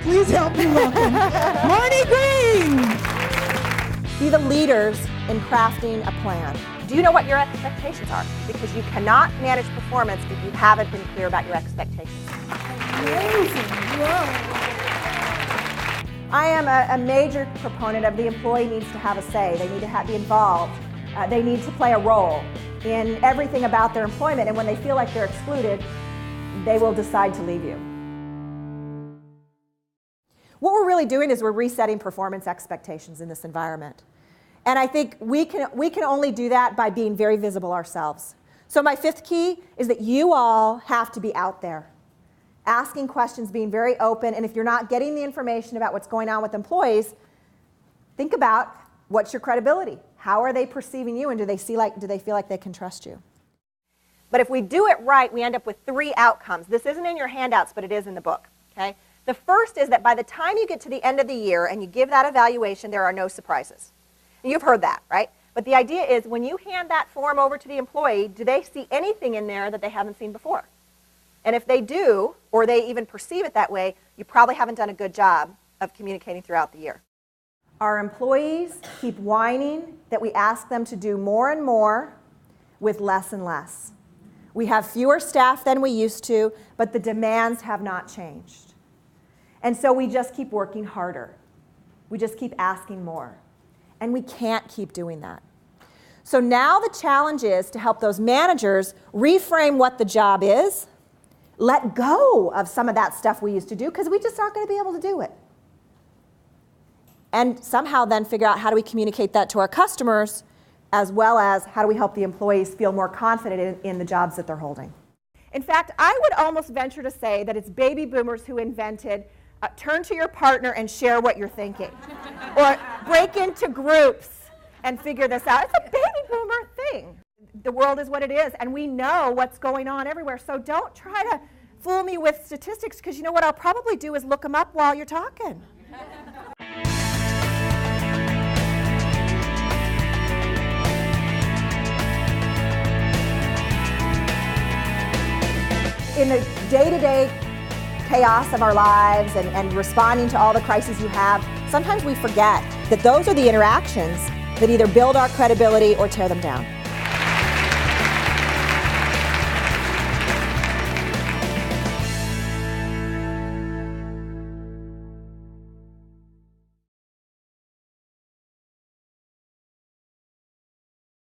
Please help me welcome Marnie Green. Be the leaders in crafting a plan. Do you know what your expectations are? Because you cannot manage performance if you haven't been clear about your expectations. Amazing. Whoa. I am a major proponent of the employee needs to have a say. They need to be involved. They need to play a role in everything about their employment, and when they feel like they're excluded, they will decide to leave you. What we're really doing is we're resetting performance expectations in this environment. And I think we can only do that by being very visible ourselves. So my fifth key is that you all have to be out there, asking questions, being very open, and if you're not getting the information about what's going on with employees, think about what's your credibility? How are they perceiving you, and do they feel like they can trust you? But if we do it right, we end up with 3 outcomes. This isn't in your handouts, but it is in the book. Okay? The first is that by the time you get to the end of the year and you give that evaluation, there are no surprises. You've heard that, right? But the idea is when you hand that form over to the employee, do they see anything in there that they haven't seen before? And if they do, or they even perceive it that way, you probably haven't done a good job of communicating throughout the year. Our employees keep whining that we ask them to do more and more with less and less. We have fewer staff than we used to, but the demands have not changed. And so we just keep working harder. We just keep asking more. And we can't keep doing that. So now the challenge is to help those managers reframe what the job is, let go of some of that stuff we used to do because we just aren't going to be able to do it. And somehow then figure out how do we communicate that to our customers, as well as how do we help the employees feel more confident in the jobs that they're holding. In fact, I would almost venture to say that it's baby boomers who invented turn to your partner and share what you're thinking. Or break into groups and figure this out. It's a baby boomer thing. The world is what it is, and we know what's going on everywhere. So don't try to fool me with statistics, because you know what I'll probably do is look them up while you're talking. In the day-to-day chaos of our lives and responding to all the crises you have, sometimes we forget that those are the interactions that either build our credibility or tear them down.